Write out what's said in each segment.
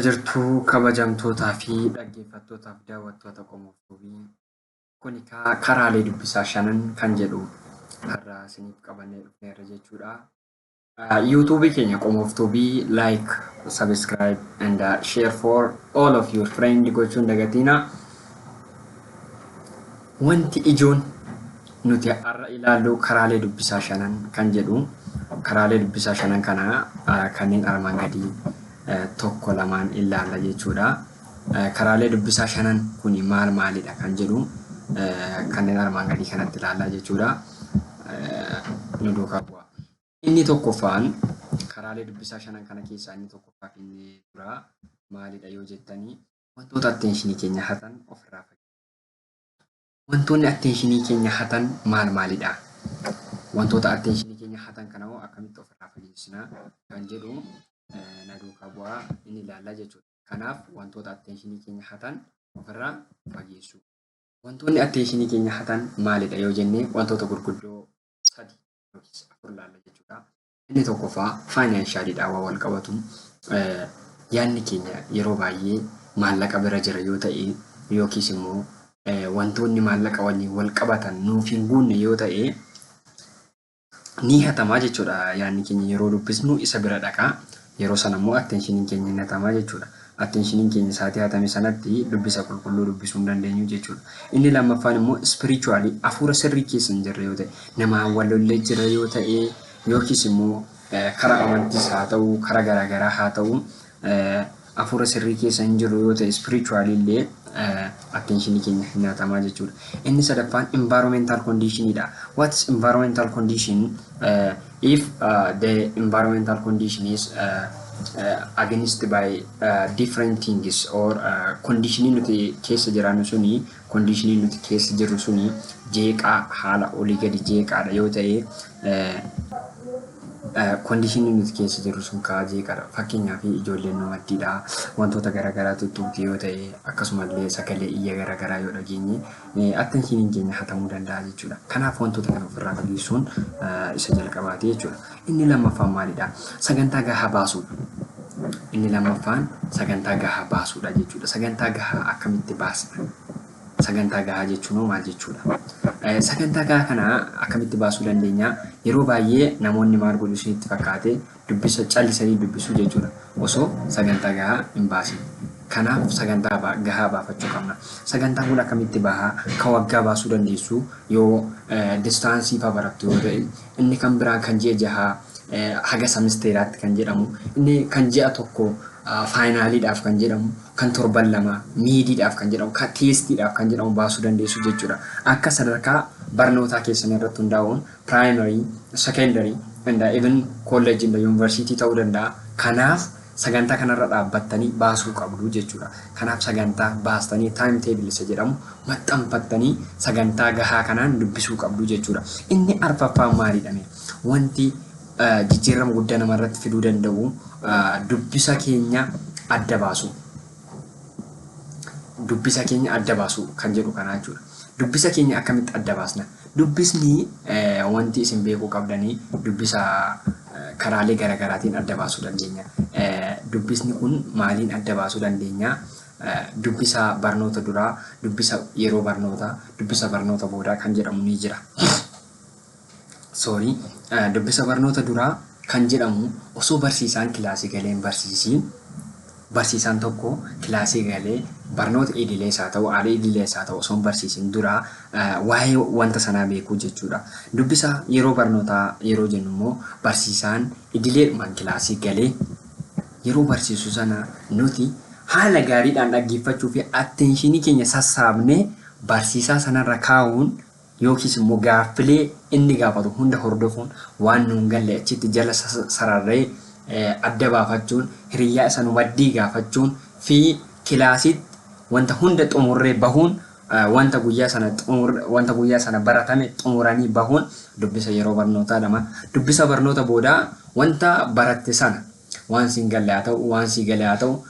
Jirtuu kabajamtootaa fi dhaggeeffattootaaf daawwattoota Qomoo Tuubii kuni karaalee dubbisaa shanan kan jedhu har'a isiniif qabannee dhufneerra jechuudha. YouTube keenya Qomoo Tuubii like, subscribe and share for all of your friends gochuun dagatiina. Wanti ijoon nuti har'a ilaallu karaalee dubbisaa shanan kan jedhu. Karaalee dubbisaa shanan kana kanneen armaan gadii tokko lamaan ilaalla jechuudha. Karaalee dubbisaa shanan kuni maalidha kan jedhu kanneen armaan gadii kanatti ilaalla jechuudha. Nu duukaa bu'a. Inni tokkoffaan karaalee dubbisaa shanan kana keessaa inni tokkoffaaf inni dura maalidha yoo jettanii wantoota attentionii keenya hatan ofirraa fageessu. Wantoonni attentionii keenya hatan maalidha? Wantoota attentionii keenya hatan kana hoo akkamitti ofirraa fageessina kan jedhu na duukaa bu'aa inni ilaalla jechuudha. Kanaaf wantoota attentionii keenya hatan ofirraa fageessu. Wantoonni attentionii keenya hatan maalidha yoo jenne wantoota gurguddoo sadi yookiis afur ilaalla jechuudha. Inni tokkoffaa faayinaanshaaliidhaan wal qabatu. Yaadni keenya yeroo baay'ee maallaqa bira jira yoo ta'e yookiis immoo wantoonni maallaqa waliin wal qabatan nuuf hin guunne yoo ta'e ni hatamaa jechuudha. Yaadni keenya yeroo dubbisnu isa bira dhaqaa. Yeroo sana immoo attentionii keenya ni hatamaa jechuudha. Attentionii keenya isaatii hatame sanatti dubbisa qulqulluu dubbisuu hin dandeenyu jechuudha. Inni lammaffaan immoo spiritually hafuura sirrii keessa hin jirre yoo ta'e, nama wallollee jira yoo ta'e, yookiis immoo karaa amantiis haa ta'u, karaa garaagaraa haa ta'u, hafuura sirrii keessa hin jiru yoo ta'e, spiritually illee attentionii keenya ni hatamaa jechuudha. Inni sadaffaan environmental conditionidha. What's environmental condition? If the environmental condition is against by different things or conditioning nuti keessa jiraannu suni conditioning nuti keessa jirru suni jeeqaa haala olii gadi jeeqaadha yoo ta'e conditioning nuti keessa jirru sun kaa jeeqaadha. Fakkeenyaaf ijoolleen nu maddiidha wantoota garaagaraa tuttuqti yoo ta'e akkasumallee sagalee iyya garaagaraa yoo dhageenye attentionii keenya hatamuu danda'a jechuudha. Kanaaf wantoota kana ofirraa fageessuun isa jalqabaati jechuudha. Inni lammaffaan maalidha? Sagantaa gahaa baasuudha. Inni lammaffaan sagantaa gahaa baasuudha jechuudha. Sagantaa gahaa akkamitti baasna? Sagantaa gahaa jechuun maal jechuudha? Sagantaa gahaa kana akkamitti baasuu dandeenya? Yeroo baay'ee namoonni maal godhu isinitti fakkaate dubbisa callisanii dubbisuu jechuudha. Osoo sagantaa gahaa hin baasin. Kanaaf sagantaa gahaa baafachuu qabna. Sagantaa kun akkamitti bahaa? Ka waggaa baasuu dandeessu yoo distaansii fa'aa barattu yoo ta'e, inni kan biraa kan ji'a jahaa haga samisteeraatti kan jedhamu, inni kan ji'a tokko faayinaaliidhaaf kan jedhamu, kan torban lama miidiidhaaf kan jedhamu, kan teestiidhaaf kan jedhamu baasuu dandeessu jechuudha. Akka sadarkaa barnootaa keessan irratti hundaa'uun primary, secondary and even college in the university ta'uu danda'a. Kanaaf sagantaa kanarra dhaabbattanii baasuu qabdu jechuudha. Kanaaf sagantaa baastanii time table isa jedhamu maxxanfattanii sagantaa gahaa kanaan dubbisuu qabdu jechuudha. Inni arfaffaan maalidha? Wanti jijjiirama guddaa namarratti fiduu danda'u dubbisa keenya adda baasu. Dubbisa keenya adda baasu kan jedhu kana jechuudha. Dubbisa keenya akkamitti adda baasna? Dubbisni wanti isin beekuu qabdanii dubbisa karaalee garaagaraatiin adda baasuu dandeenya. Dubbisni kun maaliin adda baasuu dandeenya? Dubbisa barnoota duraa, dubbisa yeroo barnootaa, dubbisa barnoota boodaa kan jedhamu ni jira. Dubbisa barnoota duraa kan jedhamu osoo barsiisaan kilaasii galee hin barsiisiin, barsiisaan tokko kilaasii galee barnoota idilees haa ta'u, haala idilees haa ta'u osoo hin barsiisin dura waa'ee wanta sanaa beekuu jechuudha. Dubbisa yeroo barnootaa yeroo jennu immoo barsiisaan idileedhumaan kilaasii galee yeroo barsiisu sana nuti haala gaariidhaan dhaggeeffachuu fi attentionii keenya sassaabnee barsiisaa sanarra kaa'uun yookiis immoo gaaffilee inni gaafatu hunda hordofuun waan nuun galle achitti jala sararree adda baafachuun hiriyyaa isa nu maddii gaafachuun fi kilaasitti wanta hunda xumurree bahuun wanta guyyaa sana baratame xumuranii bahuun dubbisa yeroo barnootaadhama. Dubbisa barnoota boodaa wanta baratte sana waan siin galle haa ta'u waan sii galee haa ta'u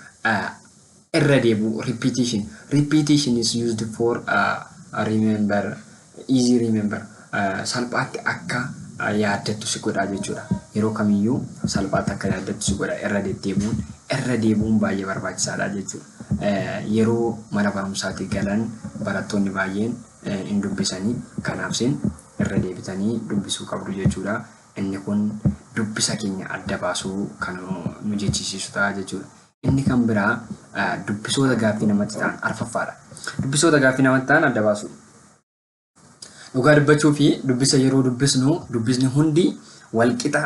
irra deebi'u repetition. Repetition is used for remember, easy remember. Salphaatti akka yaaddattu si godha jechuudha. Yeroo kamiyyuu salphaatti akka yaaddattu si godha. Irra deebi'uun baay'ee barbaachisaadha jechuudha. Yeroo mana barumsaatii galan barattoonni baay'een hin dubbisanii kanaaf isin irra deebitanii dubbisuu qabdu jechuudha. Inni kun dubbisa keenya adda baasuu kan nu jechisiisu ta'a jechuudha. Inni kan biraa dubbisoota gaaffii namatti ta'an arfaffaadha. Dubbisoota gaaffii namatti ta'an adda baasuu. Dhugaa dubbachuu fi dubbisa yeroo dubbisnu dubbisni hundi walqixa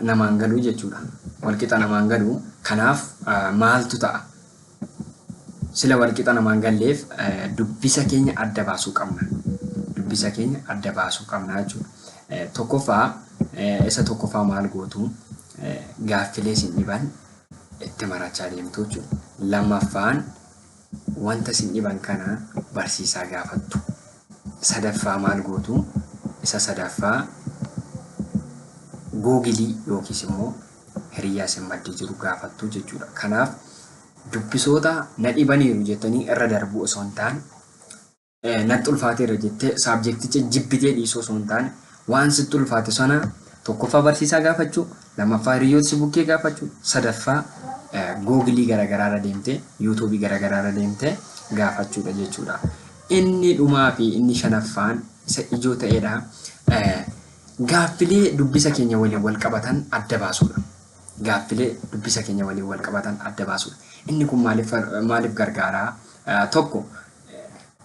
namaan galuu jechuudha. Walqixa namaan galuu kanaaf maaltu ta'a? Sila walqixa namaan galleef dubbisa keenya adda baasuu qabna. Dubbisa keenya adda baasuu qabna jechuudha. Isa tokkoffaa maal gootu gaaffilee isin dhiban itti marachaa deemtu jechuudha. Lammaffaan wanta isin dhiban kana barsiisaa gaafattu. Sadaffaa maal gootu isa sadaffaa googilii yookiis immoo hiriyaa isin maddii jiru gaafattu jechuudha. Kanaaf dubbisoota na dhibaniiru jettanii irra darbuu osoo hin taane natti ulfaateera jettee saabjekticha jibbitee dhiisuu osoo hin taane waan sitti ulfaate sana tokkoffaa barsiisaa gaafachuu, lammaffaa hiriyoota si bukkee gaafachuu, sadaffaa googilii garagaraarra deemtee yuutuubii garagaraarra deemtee gaafachuudha jechuudha. Inni dhumaa fi inni shanaffaan isa ijoo ta'edha. Gaaffilee dubbisa keenya waliin wal qabatan adda baasuudha. Gaaffilee dubbisa keenya waliin wal qabatan adda baasuudha. Inni kun maaliif gargaaraa? Tokko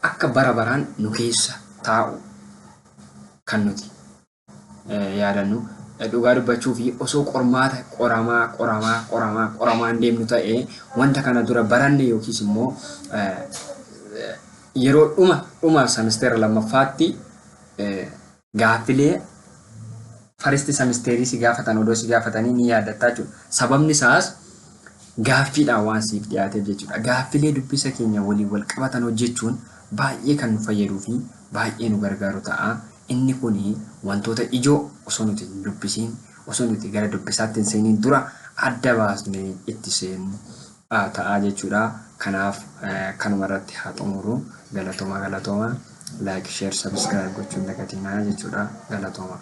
akka bara baraan nu keessa taa'u kan nuti yaadannu dhugaa dubbachuu fi osoo qormaata qoramaa deemnu ta'ee wanta kana dura baranne yookiis immoo yeroo dhuma semesteera lammaffaatti gaaffilee faristi semesteerii si gaafatan odoo si gaafatanii ni yaadatta jechuudha. Sababni isaas gaaffiidhaan waan siif dhiyaateef jechuudha. Gaaffilee dubbisa keenya waliin wal qabatan hojjechuun baay'ee kan nu fayyaduu fi baay'ee nu gargaaru ta'a. Inni kuni wantoota ijoo osoo nuti hin dubbisiin osoo nuti gara dubbisaatti hin seeniin dura adda baasnee itti seenu ta'a jechuudha. Kanaaf kanuma irratti haa xumuru. Galatooma. Like, share, subscribe gochuun dagatinaa jechuudha. Galatooma.